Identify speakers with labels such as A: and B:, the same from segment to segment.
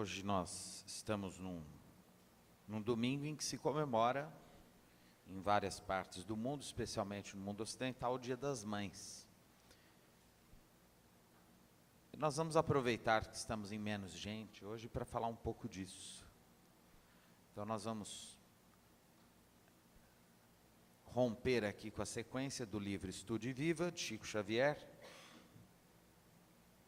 A: Hoje nós estamos num domingo em que se comemora, em várias partes do mundo, especialmente no mundo ocidental, o Dia das Mães. E nós vamos aproveitar que estamos em menos gente hoje para falar um pouco disso. Então nós vamos romper aqui com a sequência do livro Estude Viva, de Chico Xavier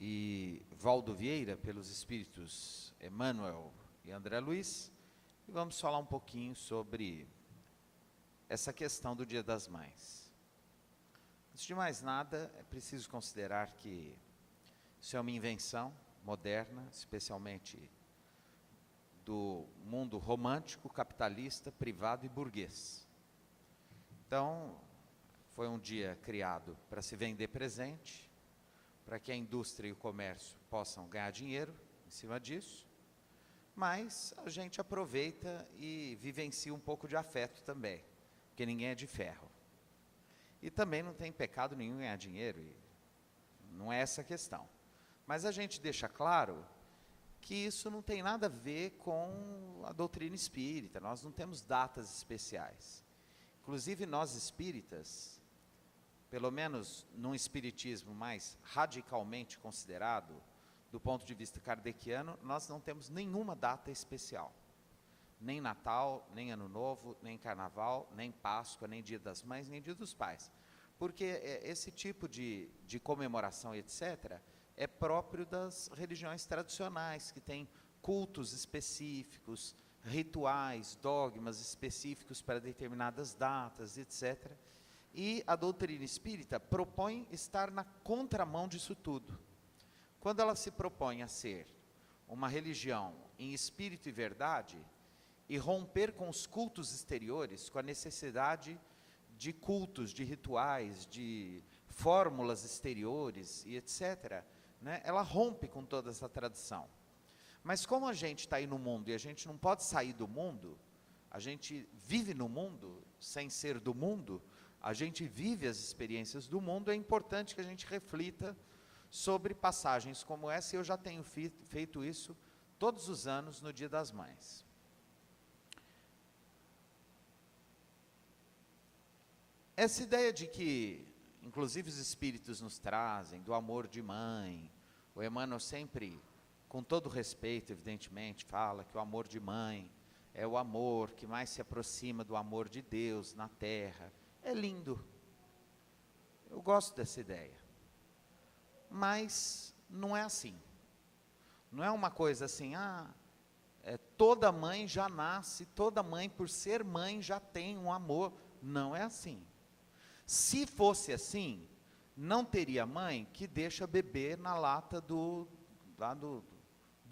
A: e Valdo Vieira, pelos espíritos Emmanuel e André Luiz, e vamos falar um pouquinho sobre essa questão do Dia das Mães. Antes de mais nada, é preciso considerar que isso é uma invenção moderna, especialmente do mundo romântico, capitalista, privado e burguês. Então, foi um dia criado para se vender presente, para que a indústria e o comércio possam ganhar dinheiro em cima disso, mas a gente aproveita e vivencia um pouco de afeto também, porque ninguém é de ferro. E também não tem pecado nenhum ganhar dinheiro, e não é essa a questão. Mas a gente deixa claro que isso não tem nada a ver com a doutrina espírita, nós não temos datas especiais. Inclusive nós espíritas, pelo menos num espiritismo mais radicalmente considerado, do ponto de vista kardeciano, nós não temos nenhuma data especial. Nem Natal, nem Ano Novo, nem Carnaval, nem Páscoa, nem Dia das Mães, nem Dia dos Pais. Porque esse tipo de comemoração, etc., é próprio das religiões tradicionais, que têm cultos específicos, rituais, dogmas específicos para determinadas datas, etc. E a doutrina espírita propõe estar na contramão disso tudo. Quando ela se propõe a ser uma religião em espírito e verdade, e romper com os cultos exteriores, com a necessidade de cultos, de rituais, de fórmulas exteriores e etc., né, ela rompe com toda essa tradição. Mas como a gente está aí no mundo e a gente não pode sair do mundo, a gente vive no mundo sem ser do mundo, a gente vive as experiências do mundo, é importante que a gente reflita sobre passagens como essa, e eu já tenho feito isso todos os anos no Dia das Mães. Essa ideia de que, inclusive os espíritos nos trazem, do amor de mãe, o Emmanuel sempre, com todo respeito, evidentemente, fala que o amor de mãe é o amor que mais se aproxima do amor de Deus na terra. É lindo. Eu gosto dessa ideia. Mas não é assim. Não é uma coisa assim, toda mãe já nasce, toda mãe, por ser mãe, já tem um amor. Não é assim. Se fosse assim, não teria mãe que deixa bebê na lata do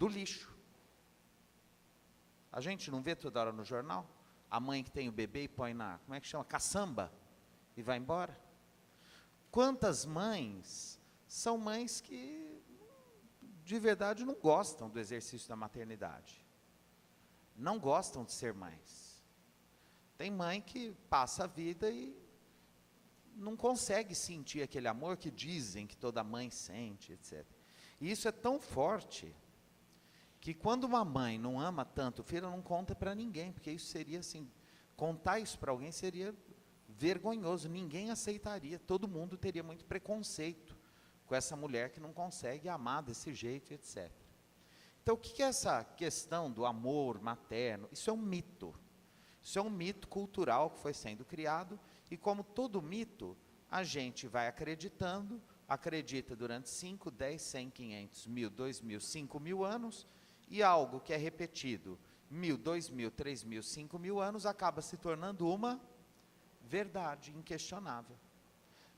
A: lixo. A gente não vê toda hora no jornal? A mãe que tem o bebê e põe na, como é que chama? Caçamba, e vai embora. Quantas mães são mães que, de verdade, não gostam do exercício da maternidade? Não gostam de ser mães. Tem mãe que passa a vida e não consegue sentir aquele amor que dizem que toda mãe sente, etc. E isso é tão forte que quando uma mãe não ama tanto o filho, ela não conta para ninguém, porque isso seria assim, contar isso para alguém seria vergonhoso, ninguém aceitaria, todo mundo teria muito preconceito com essa mulher que não consegue amar desse jeito, etc. Então, o que é essa questão do amor materno? Isso é um mito. Isso é um mito cultural que foi sendo criado, e como todo mito, a gente vai acreditando, acredita durante 5, 10, 100, 500, 1000, 2000, 5000 anos, e algo que é repetido 1000, 2000, 3000, 5000 anos, acaba se tornando uma verdade inquestionável.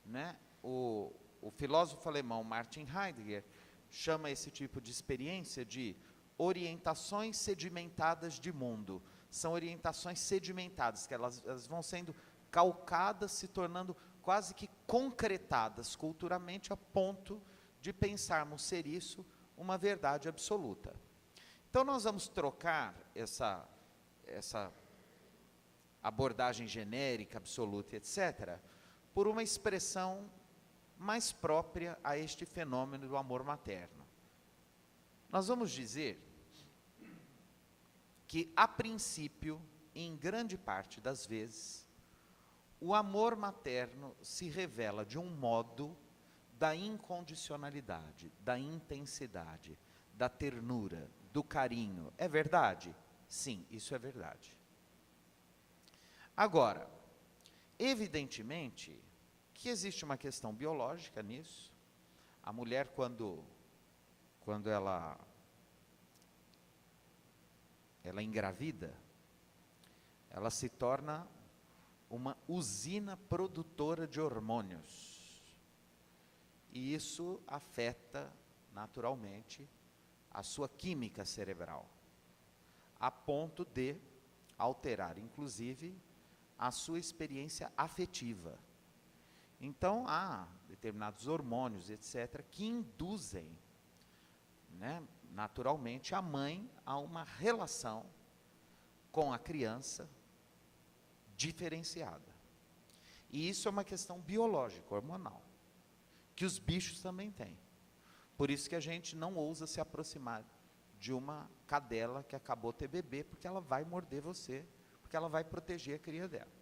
A: Né? O filósofo alemão Martin Heidegger chama esse tipo de experiência de orientações sedimentadas de mundo. São orientações sedimentadas, que elas vão sendo calcadas, se tornando quase que concretadas culturalmente, a ponto de pensarmos ser isso uma verdade absoluta. Então nós vamos trocar essa abordagem genérica, absoluta, etc., por uma expressão mais própria a este fenômeno do amor materno. Nós vamos dizer que, a princípio, em grande parte das vezes, o amor materno se revela de um modo da incondicionalidade, da intensidade, da ternura, do carinho. É verdade? Sim, isso é verdade. Agora, evidentemente que existe uma questão biológica nisso. A mulher, quando ela engravida, ela se torna uma usina produtora de hormônios. E isso afeta, naturalmente, a sua química cerebral, a ponto de alterar, inclusive, a sua experiência afetiva. Então, há determinados hormônios, etc., que induzem, né, naturalmente, a mãe a uma relação com a criança diferenciada. E isso é uma questão biológica, hormonal, que os bichos também têm. Por isso que a gente não ousa se aproximar de uma cadela que acabou de ter bebê, porque ela vai morder você, porque ela vai proteger a cria dela.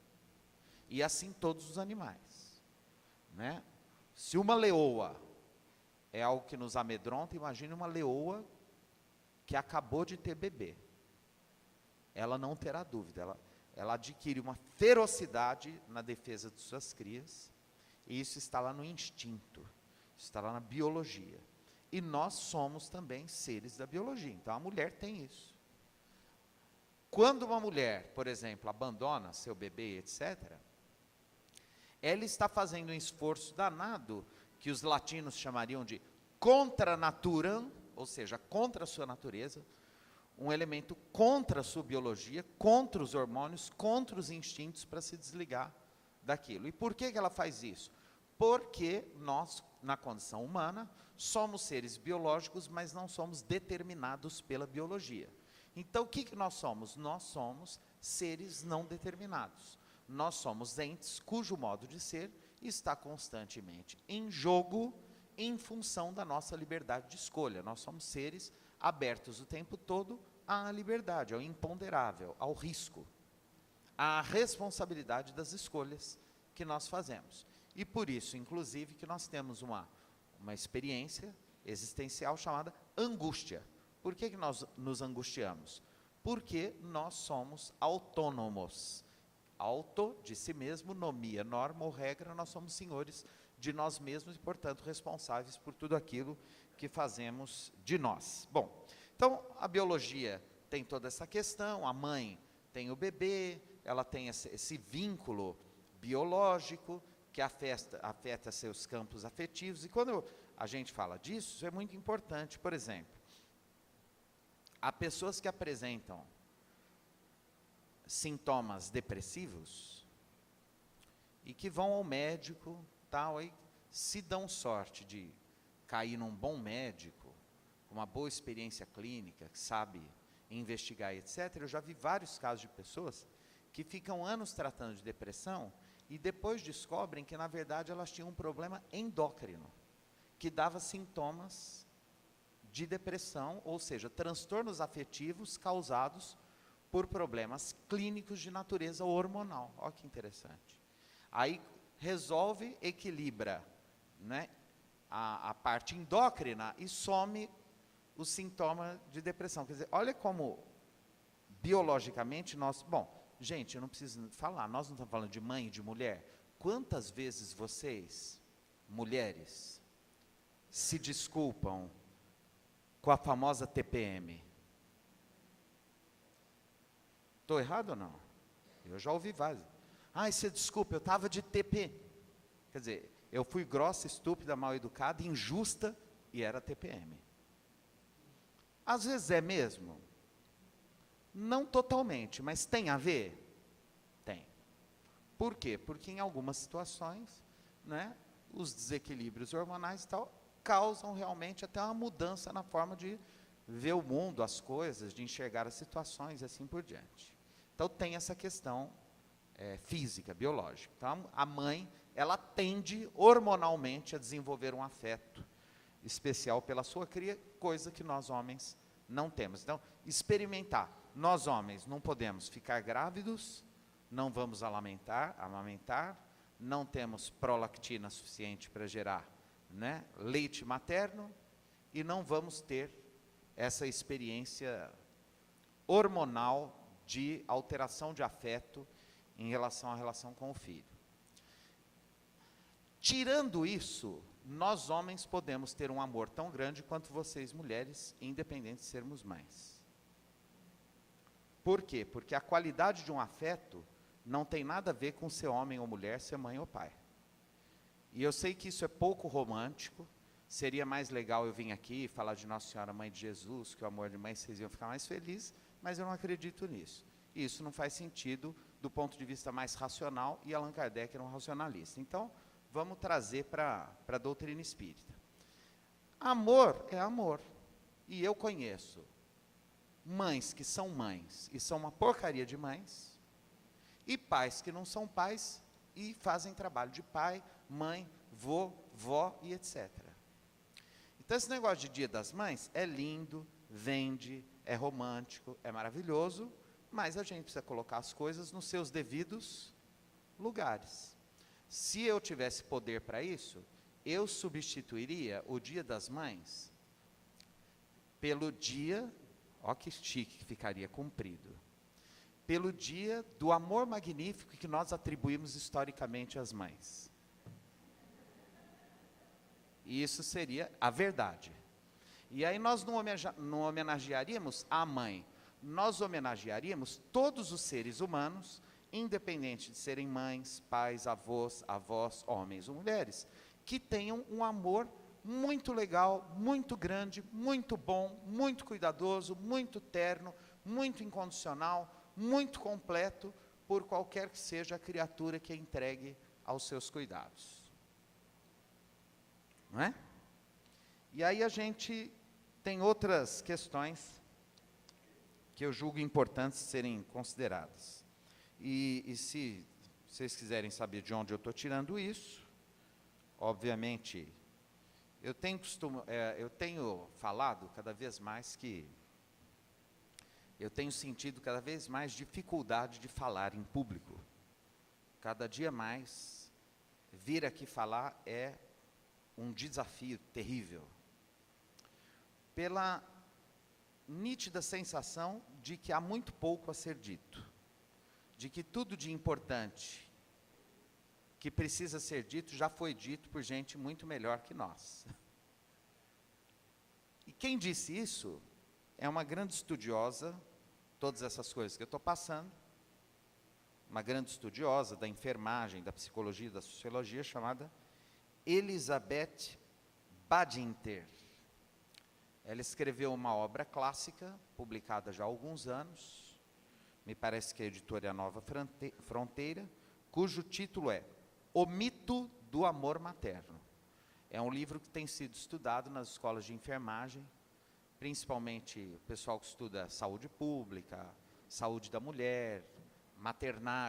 A: E assim todos os animais, né? Se uma leoa é algo que nos amedronta, imagine uma leoa que acabou de ter bebê. Ela não terá dúvida, ela adquire uma ferocidade na defesa de suas crias, e isso está lá no instinto, está lá na biologia. E nós somos também seres da biologia, então a mulher tem isso. Quando uma mulher, por exemplo, abandona seu bebê, etc., ela está fazendo um esforço danado, que os latinos chamariam de contra naturam, ou seja, contra a sua natureza, um elemento contra a sua biologia, contra os hormônios, contra os instintos, para se desligar daquilo. E por que ela faz isso? Porque nós, na condição humana, somos seres biológicos, mas não somos determinados pela biologia. Então, o que nós somos? Nós somos seres não determinados. Nós somos entes cujo modo de ser está constantemente em jogo em função da nossa liberdade de escolha. Nós somos seres abertos o tempo todo à liberdade, ao imponderável, ao risco, à responsabilidade das escolhas que nós fazemos. E por isso, inclusive, que nós temos uma experiência existencial chamada angústia. Por que nós nos angustiamos? Porque nós somos autônomos. Auto, de si mesmo, nomia, norma ou regra, nós somos senhores de nós mesmos e, portanto, responsáveis por tudo aquilo que fazemos de nós. Bom, então, a biologia tem toda essa questão, a mãe tem o bebê, ela tem esse vínculo biológico que afeta seus campos afetivos, e quando a gente fala disso, isso é muito importante. Por exemplo, há pessoas que apresentam sintomas depressivos e que vão ao médico, tal, e se dão sorte de cair num bom médico, com uma boa experiência clínica, que sabe investigar, etc. Eu já vi vários casos de pessoas que ficam anos tratando de depressão e depois descobrem que, na verdade, elas tinham um problema endócrino, que dava sintomas de depressão, ou seja, transtornos afetivos causados por problemas clínicos de natureza hormonal. Olha que interessante. Aí resolve, equilibra, né, a parte endócrina e some o sintoma de depressão. Quer dizer, olha como biologicamente nós... Bom, gente, eu não preciso falar, nós não estamos falando de mãe e de mulher. Quantas vezes vocês, mulheres, se desculpam com a famosa TPM? Estou errado ou não? Eu já ouvi vários. Você desculpa, eu estava de TP. Quer dizer, eu fui grossa, estúpida, mal educada, injusta, e era TPM. Às vezes é mesmo. Não totalmente, mas tem a ver? Tem. Por quê? Porque em algumas situações, né, os desequilíbrios hormonais e tal, causam realmente até uma mudança na forma de ver o mundo, as coisas, de enxergar as situações e assim por diante. Então tem essa questão física, biológica. Então a mãe, ela tende hormonalmente a desenvolver um afeto especial pela sua cria, coisa que nós homens não temos. Então, experimentar nós homens não podemos ficar grávidos, não vamos amamentar, não temos prolactina suficiente para gerar, né, leite materno, e não vamos ter essa experiência hormonal de alteração de afeto em relação à relação com o filho. Tirando isso, nós homens podemos ter um amor tão grande quanto vocês mulheres, independente de sermos mães. Por quê? Porque a qualidade de um afeto não tem nada a ver com ser homem ou mulher, ser mãe ou pai. E eu sei que isso é pouco romântico, seria mais legal eu vir aqui e falar de Nossa Senhora Mãe de Jesus, que o amor de mãe vocês iam ficar mais felizes, mas eu não acredito nisso. E isso não faz sentido do ponto de vista mais racional, e Allan Kardec era um racionalista. Então, vamos trazer para a doutrina espírita. Amor é amor. E eu conheço mães que são mães e são uma porcaria de mães, e pais que não são pais e fazem trabalho de pai, mãe, vô, vó e etc. Então esse negócio de Dia das Mães é lindo, vende, é romântico, é maravilhoso, mas a gente precisa colocar as coisas nos seus devidos lugares. Se eu tivesse poder para isso, eu substituiria o Dia das Mães pelo dia, ó que chique que ficaria cumprido, pelo dia do amor magnífico que nós atribuímos historicamente às mães. E isso seria a verdade. E aí nós não homenagearíamos a mãe, nós homenagearíamos todos os seres humanos, independente de serem mães, pais, avós, homens ou mulheres, que tenham um amor muito legal, muito grande, muito bom, muito cuidadoso, muito terno, muito incondicional, muito completo, por qualquer que seja a criatura que é entregue aos seus cuidados. Não é? E aí a gente tem outras questões que eu julgo importantes serem consideradas. E se vocês quiserem saber de onde eu estou tirando isso, obviamente, eu tenho falado cada vez mais que eu tenho sentido cada vez mais dificuldade de falar em público. Cada dia mais, vir aqui falar é um desafio terrível. Pela nítida sensação de que há muito pouco a ser dito. De que tudo de importante que precisa ser dito já foi dito por gente muito melhor que nós. E quem disse isso é uma grande estudiosa, todas essas coisas que eu estou passando, uma grande estudiosa da enfermagem, da psicologia, da sociologia, chamada Elizabeth Badinter. Ela escreveu uma obra clássica, publicada já há alguns anos, me parece que a editora é a Nova Fronteira, cujo título é O Mito do Amor Materno. É um livro que tem sido estudado nas escolas de enfermagem, principalmente o pessoal que estuda saúde pública, saúde da mulher,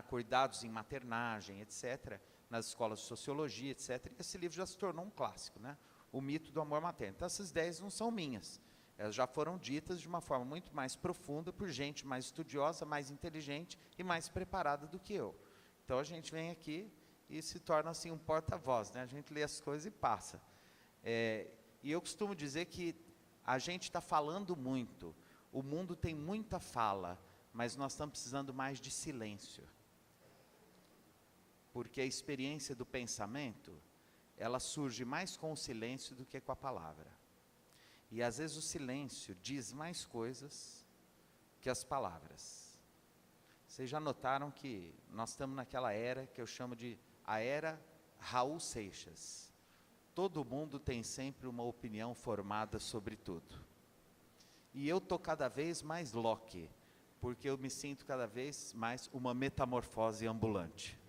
A: cuidados em maternagem, etc., nas escolas de sociologia, etc. E esse livro já se tornou um clássico, né? O Mito do Amor Materno. Então, essas ideias não são minhas. Elas já foram ditas de uma forma muito mais profunda por gente mais estudiosa, mais inteligente e mais preparada do que eu. Então, a gente vem aqui e se torna assim um porta-voz, né? A gente lê as coisas e passa. E eu costumo dizer que a gente está falando muito, o mundo tem muita fala, mas nós estamos precisando mais de silêncio. Porque a experiência do pensamento, ela surge mais com o silêncio do que com a palavra. E às vezes o silêncio diz mais coisas que as palavras. Vocês já notaram que nós estamos naquela era que eu chamo de a era Raul Seixas. Todo mundo tem sempre uma opinião formada sobre tudo. E eu estou cada vez mais Locke, porque eu me sinto cada vez mais uma metamorfose ambulante.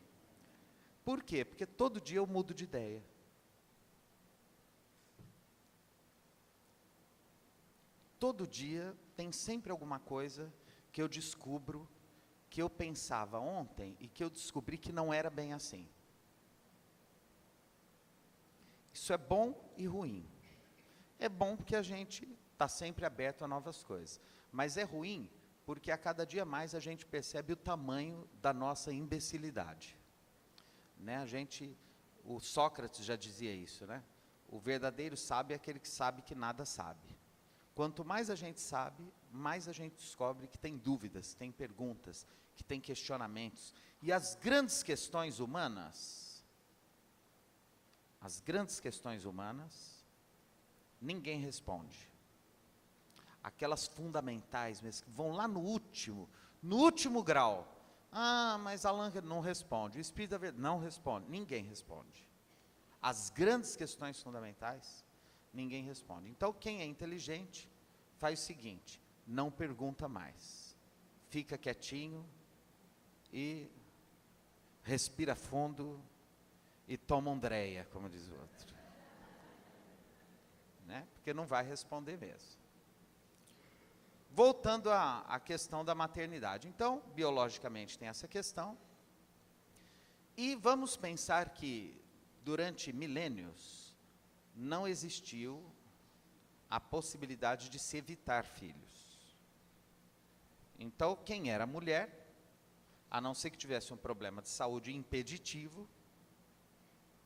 A: Por quê? Porque todo dia eu mudo de ideia. Todo dia tem sempre alguma coisa que eu descubro, que eu pensava ontem e que eu descobri que não era bem assim. Isso é bom e ruim. É bom porque a gente está sempre aberto a novas coisas. Mas é ruim porque a cada dia mais a gente percebe o tamanho da nossa imbecilidade. Né? O Sócrates já dizia isso, né? O verdadeiro sábio é aquele que sabe que nada sabe. Quanto mais a gente sabe, mais a gente descobre que tem dúvidas, tem perguntas, que tem questionamentos. E as grandes questões humanas, ninguém responde. Aquelas fundamentais mesmo, que vão lá no último grau. Ah, mas Allan não responde, o Espírito da Verdade não responde, ninguém responde. As grandes questões fundamentais, ninguém responde. Então, quem é inteligente, faz o seguinte, não pergunta mais. Fica quietinho e respira fundo e toma um dreia, como diz o outro. Né? Porque não vai responder mesmo. Voltando à questão da maternidade. Então, biologicamente tem essa questão. E vamos pensar que, durante milênios, não existiu a possibilidade de se evitar filhos. Então, quem era mulher, a não ser que tivesse um problema de saúde impeditivo,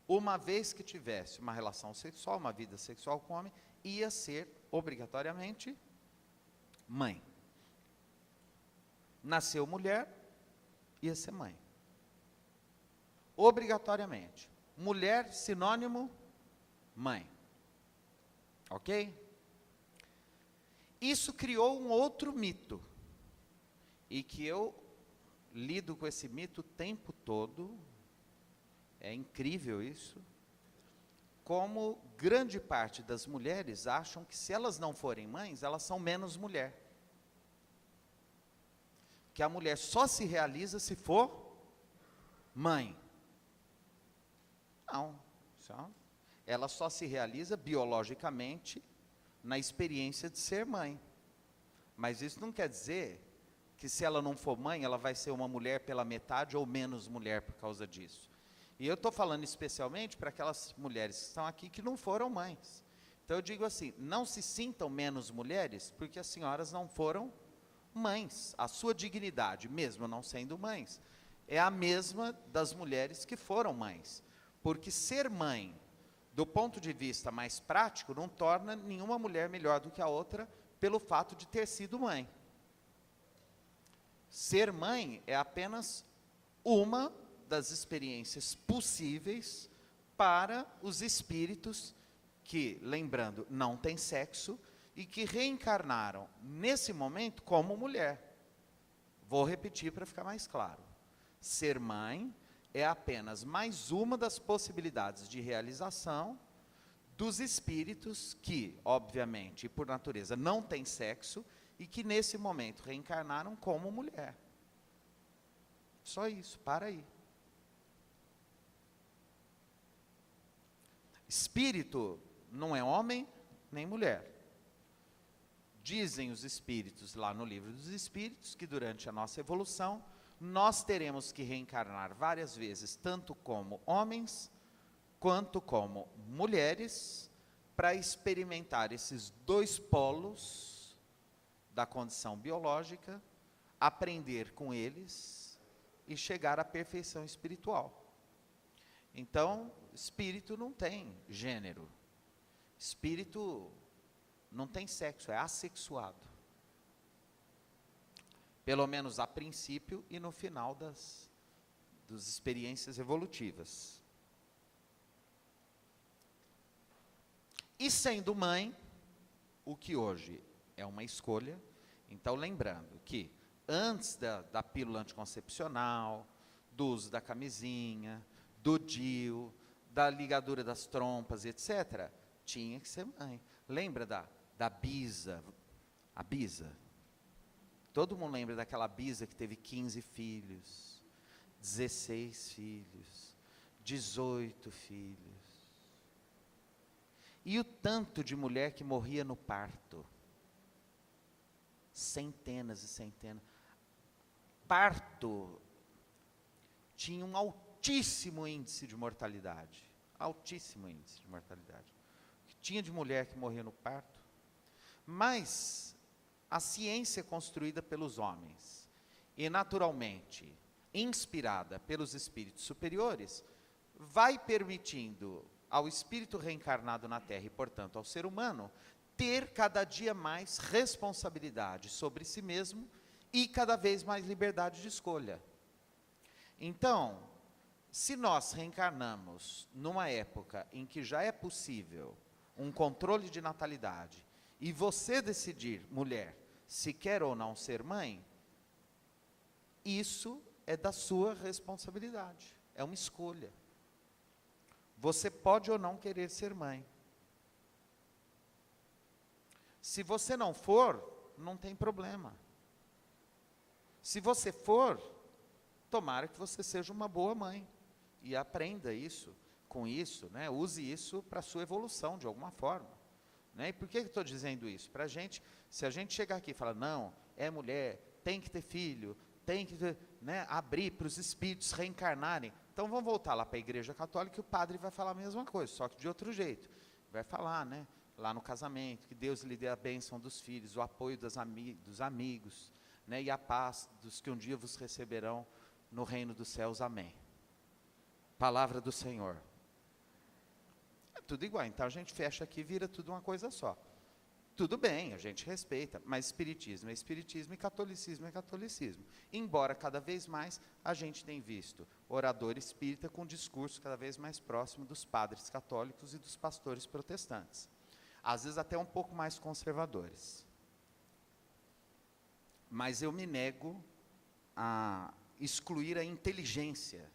A: uma vez que tivesse uma relação sexual, uma vida sexual com o homem, ia ser, obrigatoriamente, mãe. Nasceu mulher, ia ser mãe. Obrigatoriamente. Mulher, sinônimo, mãe. Ok? Isso criou um outro mito. E que eu lido com esse mito o tempo todo. É incrível isso. Como grande parte das mulheres acham que se elas não forem mães, elas são menos mulher. Que a mulher só se realiza se for mãe. Não. Ela só se realiza biologicamente na experiência de ser mãe. Mas isso não quer dizer que se ela não for mãe, ela vai ser uma mulher pela metade ou menos mulher por causa disso. E eu estou falando especialmente para aquelas mulheres que estão aqui que não foram mães. Então eu digo assim, não se sintam menos mulheres, porque as senhoras não foram mães. A sua dignidade, mesmo não sendo mães, é a mesma das mulheres que foram mães. Porque ser mãe, do ponto de vista mais prático, não torna nenhuma mulher melhor do que a outra, pelo fato de ter sido mãe. Ser mãe é apenas uma das experiências possíveis para os espíritos que, lembrando, não têm sexo e que reencarnaram nesse momento como mulher. Vou repetir para ficar mais claro. Ser mãe é apenas mais uma das possibilidades de realização dos espíritos que, obviamente, e por natureza, não têm sexo e que nesse momento reencarnaram como mulher. Só isso, para aí. Espírito não é homem nem mulher. Dizem os espíritos lá no livro dos espíritos que durante a nossa evolução nós teremos que reencarnar várias vezes, tanto como homens quanto como mulheres, para experimentar esses dois polos da condição biológica, aprender com eles e chegar à perfeição espiritual. Então, espírito não tem gênero. Espírito não tem sexo, é assexuado. Pelo menos a princípio e no final das experiências evolutivas. E sendo mãe, o que hoje é uma escolha, então lembrando que antes da pílula anticoncepcional, do uso da camisinha, do DIU, da ligadura das trompas, etc., tinha que ser mãe. Lembra da Bisa? A Bisa? Todo mundo lembra daquela Bisa que teve 15 filhos, 16 filhos, 18 filhos. E o tanto de mulher que morria no parto? Centenas e centenas. Parto tinha um altíssimo índice de mortalidade. Altíssimo índice de mortalidade. O que tinha de mulher que morria no parto. Mas a ciência construída pelos homens e, naturalmente, inspirada pelos espíritos superiores, vai permitindo ao espírito reencarnado na Terra e, portanto, ao ser humano, ter cada dia mais responsabilidade sobre si mesmo e cada vez mais liberdade de escolha. Então, se nós reencarnamos numa época em que já é possível um controle de natalidade, e você decidir, mulher, se quer ou não ser mãe, isso é da sua responsabilidade, é uma escolha. Você pode ou não querer ser mãe. Se você não for, não tem problema. Se você for, tomara que você seja uma boa mãe e aprenda isso, com isso, né? Use isso para a sua evolução de alguma forma. Né? E por que eu estou dizendo isso? Para a gente, se a gente chegar aqui e falar, não, é mulher, tem que ter filho, tem que, né, abrir para os espíritos reencarnarem. Então vamos voltar lá para a Igreja Católica e o padre vai falar a mesma coisa, só que de outro jeito. Vai falar, né, lá no casamento, que Deus lhe dê a bênção dos filhos, o apoio dos amigos, né, e a paz dos que um dia vos receberão no reino dos céus. Amém. Palavra do Senhor. É tudo igual, então a gente fecha aqui e vira tudo uma coisa só. Tudo bem, a gente respeita, mas espiritismo é espiritismo e catolicismo é catolicismo. Embora cada vez mais a gente tem visto orador espírita com discurso cada vez mais próximo dos padres católicos e dos pastores protestantes. Às vezes até um pouco mais conservadores. Mas eu me nego a excluir a inteligência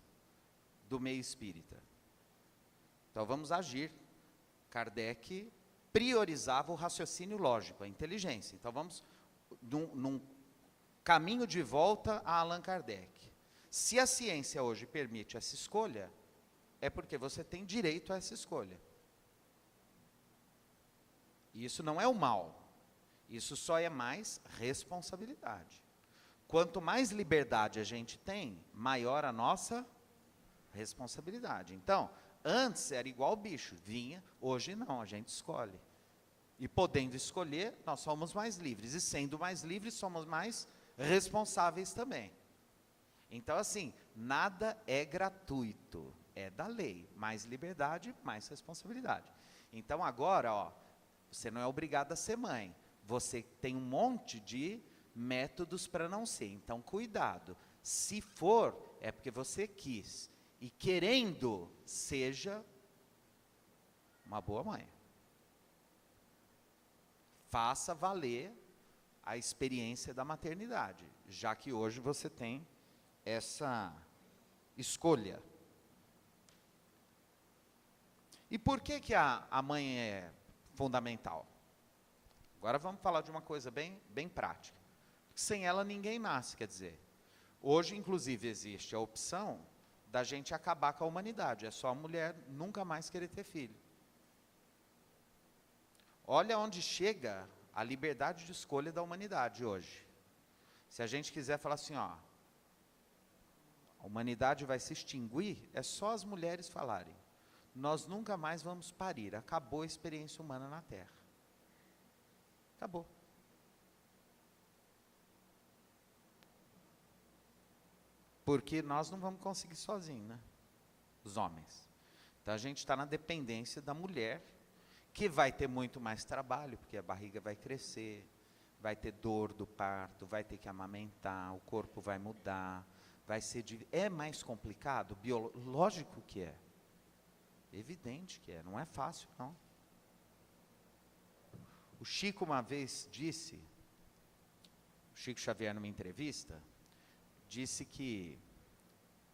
A: do meio espírita. Então vamos agir. Kardec priorizava o raciocínio lógico, a inteligência. Então vamos num caminho de volta a Allan Kardec. Se a ciência hoje permite essa escolha, é porque você tem direito a essa escolha. E isso não é o mal, isso só é mais responsabilidade. Quanto mais liberdade a gente tem, maior a nossa responsabilidade. Então, antes era igual o bicho, vinha, hoje não, a gente escolhe. E podendo escolher, nós somos mais livres. E sendo mais livres, somos mais responsáveis também. Então, assim, nada é gratuito, é da lei. Mais liberdade, mais responsabilidade. Então, agora, ó, você não é obrigado a ser mãe. Você tem um monte de métodos para não ser. Então, cuidado. Se for, é porque você quis. E querendo, seja uma boa mãe. Faça valer a experiência da maternidade, já que hoje você tem essa escolha. E por que que a mãe é fundamental? Agora vamos falar de uma coisa bem prática. Sem ela ninguém nasce, quer dizer. Hoje, inclusive, existe a opção da gente acabar com a humanidade. É só a mulher nunca mais querer ter filho. Olha onde chega a liberdade de escolha da humanidade hoje. Se a gente quiser falar assim, ó, a humanidade vai se extinguir, é só as mulheres falarem. Nós nunca mais vamos parir, acabou a experiência humana na Terra. Acabou. Porque nós não vamos conseguir sozinhos, né? Os homens. Então a gente está na dependência da mulher, que vai ter muito mais trabalho, porque a barriga vai crescer, vai ter dor do parto, vai ter que amamentar, o corpo vai mudar, vai ser... É mais complicado? Lógico que é. Evidente que é, não é fácil, não. O Chico uma vez disse, o Chico Xavier numa entrevista, disse que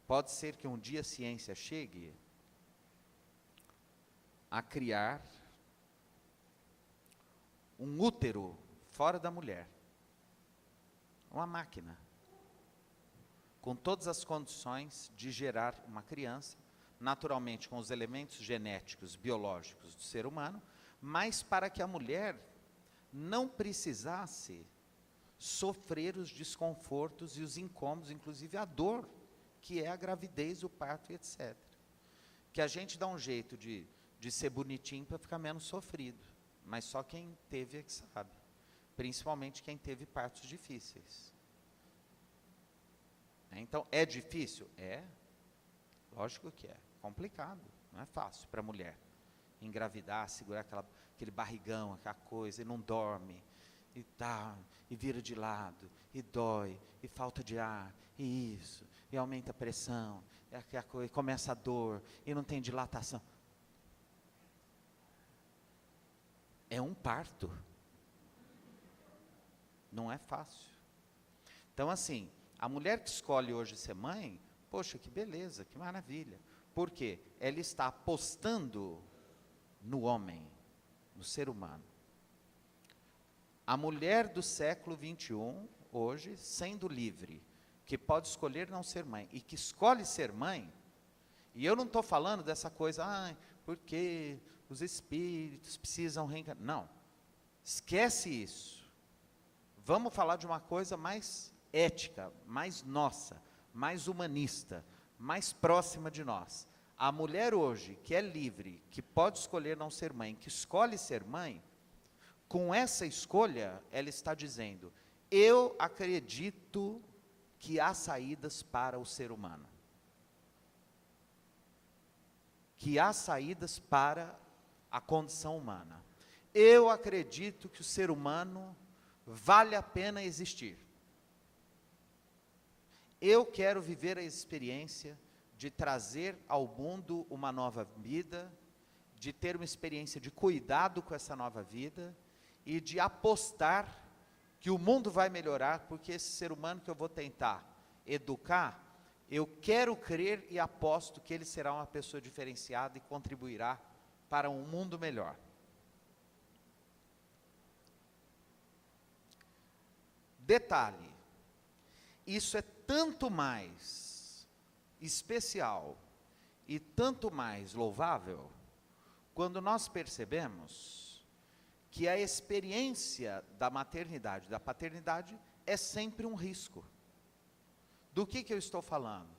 A: pode ser que um dia a ciência chegue a criar um útero fora da mulher, uma máquina, com todas as condições de gerar uma criança, naturalmente com os elementos genéticos, biológicos do ser humano, mas para que a mulher não precisasse sofrer os desconfortos e os incômodos, inclusive a dor, que é a gravidez, o parto e etc. Que a gente dá um jeito de ser bonitinho para ficar menos sofrido, mas só quem teve é que sabe. principalmente quem teve partos difíceis. Então, é difícil? É, lógico que é, complicado, não é fácil para a mulher engravidar, segurar aquele barrigão, aquela coisa, e não dorme, e tá, e vira de lado, e dói, e falta de ar, e isso, e aumenta a pressão, e aquela coisa, e começa a dor, e não tem dilatação. É um parto. Não é fácil. Então, assim, a mulher que escolhe hoje ser mãe, poxa, que beleza, que maravilha. Por quê? Ela está apostando no homem, no ser humano. A mulher do século 21, hoje, sendo livre, que pode escolher não ser mãe, e que escolhe ser mãe, e eu não estou falando dessa coisa, porque os espíritos precisam reencarnar. Não, esquece isso. Vamos falar de uma coisa mais ética, mais nossa, mais humanista, mais próxima de nós. A mulher hoje, que é livre, que pode escolher não ser mãe, que escolhe ser mãe, com essa escolha, ela está dizendo, eu acredito que há saídas para o ser humano. Que há saídas para a condição humana. Eu acredito que o ser humano vale a pena existir. Eu quero viver a experiência de trazer ao mundo uma nova vida, de ter uma experiência de cuidado com essa nova vida e de apostar que o mundo vai melhorar, porque esse ser humano que eu vou tentar educar, eu quero crer e aposto que ele será uma pessoa diferenciada e contribuirá para um mundo melhor. Detalhe, isso é tanto mais especial e tanto mais louvável, quando nós percebemos que a experiência da maternidade, da paternidade, é sempre um risco. Do que eu estou falando?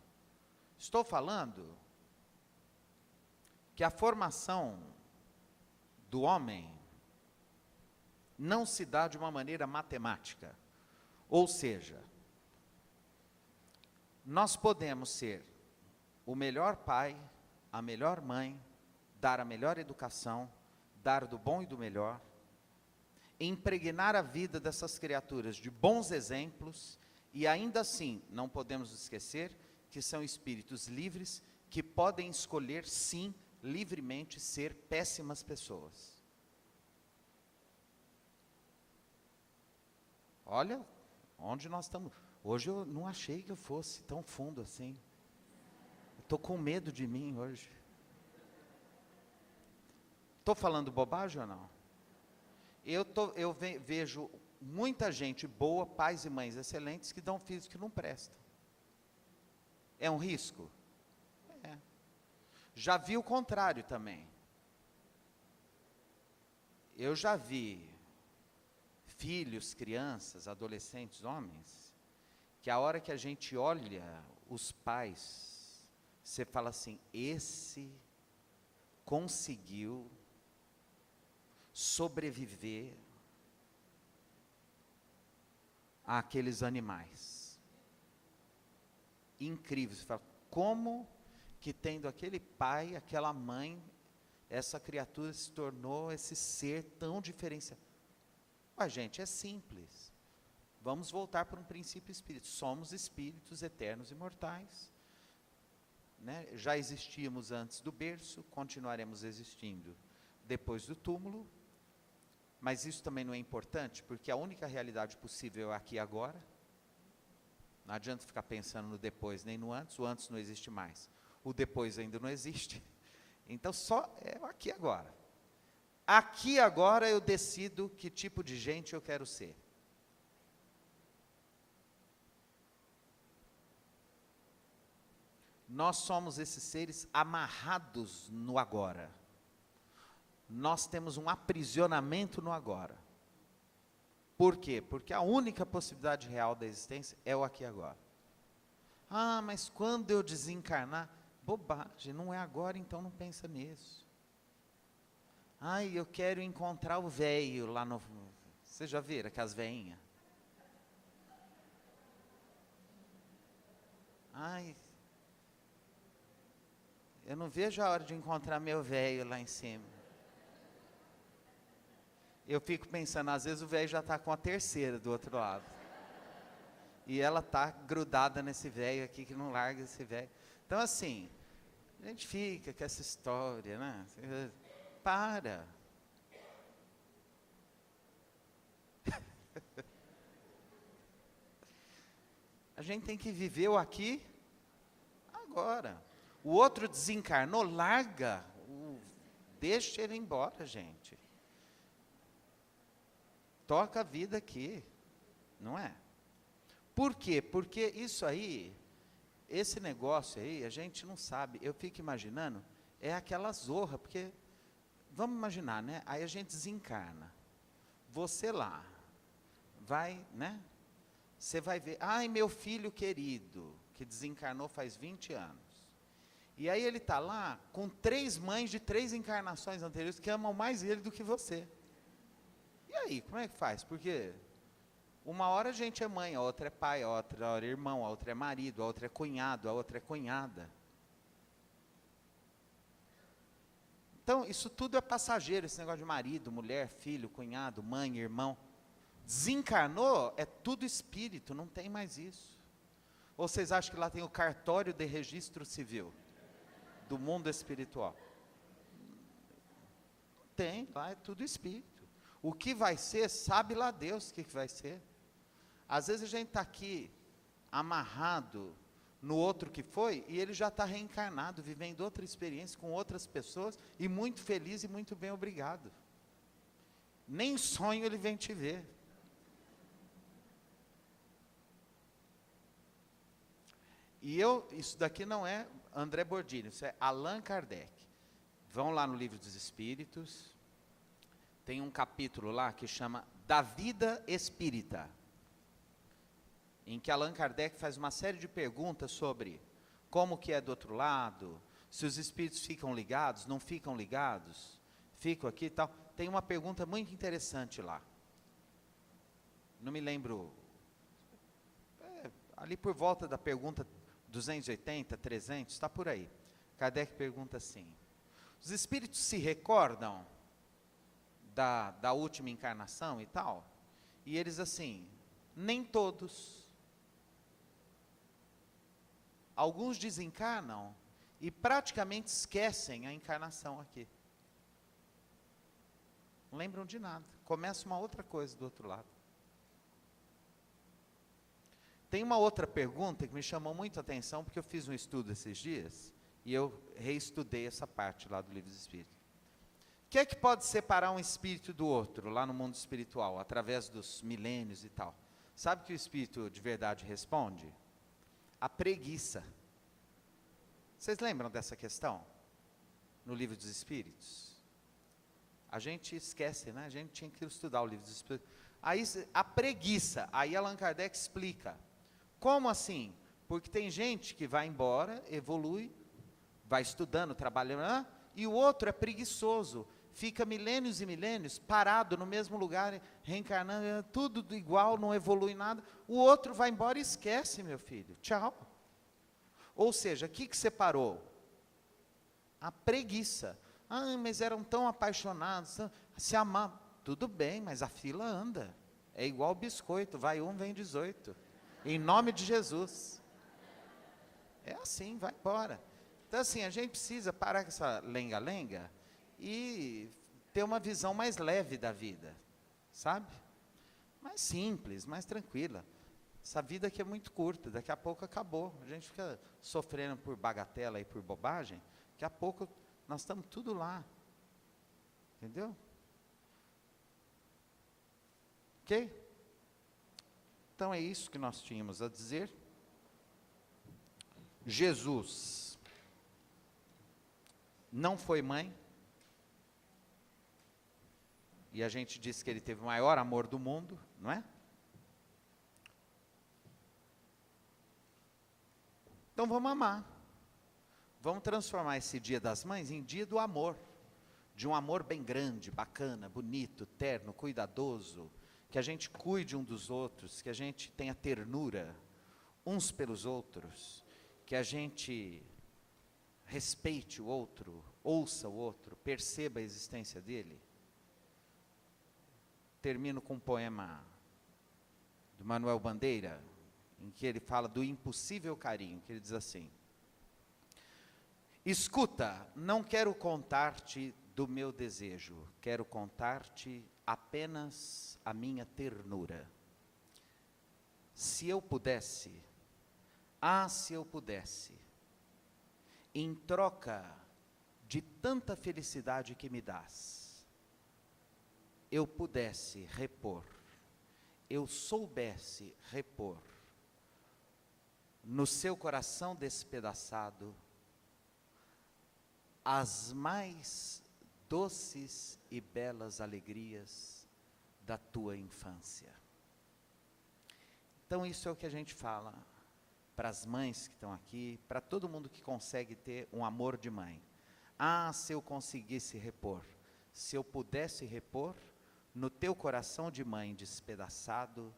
A: Estou falando que a formação do homem não se dá de uma maneira matemática. Ou seja, nós podemos ser o melhor pai, a melhor mãe, dar a melhor educação, dar do bom e do melhor, impregnar a vida dessas criaturas de bons exemplos, e ainda assim, não podemos esquecer que são espíritos livres, que podem escolher, sim, livremente ser péssimas pessoas. Olha onde nós estamos. Hoje eu não achei que eu fosse tão fundo assim. Estou com medo de mim hoje. Estou falando bobagem ou não? Eu vejo muita gente boa, pais e mães excelentes, que dão filhos que não prestam. É um risco? É. Já vi o contrário também. Eu já vi filhos, crianças, adolescentes, homens, que a hora que a gente olha os pais, você fala assim, esse conseguiu sobreviver àqueles animais. Incrível, você fala, como que tendo aquele pai, aquela mãe, essa criatura se tornou esse ser tão diferenciado? Gente, é simples. Vamos voltar para um princípio espírita. Somos espíritos eternos e imortais. Né? Já existíamos antes do berço, continuaremos existindo depois do túmulo. Mas isso também não é importante, porque a única realidade possível é aqui e agora. Não adianta ficar pensando no depois nem no antes. O antes não existe mais. O depois ainda não existe. Então só é aqui e agora. Aqui agora eu decido que tipo de gente eu quero ser. Nós somos esses seres amarrados no agora. Nós temos um aprisionamento no agora. Por quê? Porque a única possibilidade real da existência é o aqui e agora. Mas quando eu desencarnar, bobagem, não é agora, então não pensa nisso. Eu quero encontrar o velho lá no... Vocês já viram aquelas veinhas? Ai, eu não vejo a hora de encontrar meu velho lá em cima. Eu fico pensando, às vezes o velho já está com a terceira do outro lado. E ela está grudada nesse velho aqui, que não larga esse velho. Então assim, a gente fica com essa história, né? Para. A gente tem que viver o aqui, agora. O outro desencarnou, larga, deixa ele embora, gente. Toca a vida aqui, não é? Por quê? Porque isso aí, esse negócio aí, a gente não sabe. Eu fico imaginando, é aquela zorra, porque, vamos imaginar, né? Aí a gente desencarna. Você lá, vai, né? Você vai ver, ai, meu filho querido, que desencarnou faz 20 anos. E aí ele está lá com 3 mães de 3 encarnações anteriores que amam mais ele do que você. E aí, como é que faz? Porque uma hora a gente é mãe, a outra é pai, a outra é irmão, a outra é marido, a outra é cunhado, a outra é cunhada. Então, isso tudo é passageiro, esse negócio de marido, mulher, filho, cunhado, mãe, irmão. Desencarnou, é tudo espírito, não tem mais isso. Ou vocês acham que lá tem o cartório de registro civil do mundo espiritual? Tem, lá é tudo espírito. O que vai ser, sabe lá Deus o que vai ser. Às vezes a gente está aqui amarrado no outro que foi, e ele já está reencarnado, vivendo outra experiência com outras pessoas, e muito feliz e muito bem, obrigado. Nem sonho ele vem te ver. E isso daqui não é André Bordini, isso é Allan Kardec. Vão lá no Livro dos Espíritos, tem um capítulo lá que chama Da Vida Espírita, em que Allan Kardec faz uma série de perguntas sobre como que é do outro lado, se os espíritos ficam ligados, não ficam ligados, ficam aqui e tal. Tem uma pergunta muito interessante lá. Não me lembro, ali por volta da pergunta 280, 300, está por aí. Kardec pergunta assim, os espíritos se recordam da última encarnação e tal? E eles assim, nem todos. Alguns desencarnam e praticamente esquecem a encarnação aqui. Não lembram de nada. Começa uma outra coisa do outro lado. Tem uma outra pergunta que me chamou muito a atenção, porque eu fiz um estudo esses dias, e eu reestudei essa parte lá do Livro dos Espíritos. O que é que pode separar um espírito do outro, lá no mundo espiritual, através dos milênios e tal? Sabe o que o espírito de verdade responde? A preguiça. Vocês lembram dessa questão? No Livro dos Espíritos? A gente esquece, né? A gente tinha que estudar o Livro dos Espíritos. Aí, a preguiça, aí Allan Kardec explica. Como assim? Porque tem gente que vai embora, evolui, vai estudando, trabalhando, e o outro é preguiçoso, fica milênios e milênios parado no mesmo lugar, reencarnando, tudo igual, não evolui nada. O outro vai embora e esquece, meu filho, tchau. Ou seja, o que separou? A preguiça. Ah, mas eram tão apaixonados, se amavam. Tudo bem, mas a fila anda. É igual biscoito, vai um, vem 18. Em nome de Jesus. É assim, vai embora. Então assim, a gente precisa parar com essa lenga-lenga e ter uma visão mais leve da vida, sabe? Mais simples, mais tranquila. Essa vida aqui é muito curta, daqui a pouco acabou. A gente fica sofrendo por bagatela e por bobagem, daqui a pouco nós estamos tudo lá. Entendeu? Ok? Então é isso que nós tínhamos a dizer. Jesus não foi mãe, e a gente disse que ele teve o maior amor do mundo, não é? Então vamos amar, vamos transformar esse Dia das Mães em dia do amor, de um amor bem grande, bacana, bonito, terno, cuidadoso, que a gente cuide um dos outros, que a gente tenha ternura uns pelos outros, que a gente respeite o outro, ouça o outro, perceba a existência dele. Termino com um poema do Manuel Bandeira, em que ele fala do impossível carinho, que ele diz assim: escuta, não quero contar-te do meu desejo, quero contar-te apenas a minha ternura. Se eu pudesse, se eu pudesse, em troca de tanta felicidade que me dás, eu pudesse repor, eu soubesse repor no seu coração despedaçado as mais doces e belas alegrias da tua infância. Então isso é o que a gente fala para as mães que estão aqui, para todo mundo que consegue ter um amor de mãe. Se eu conseguisse repor, se eu pudesse repor no teu coração de mãe despedaçado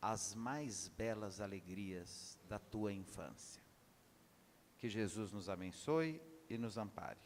A: as mais belas alegrias da tua infância. Que Jesus nos abençoe e nos ampare.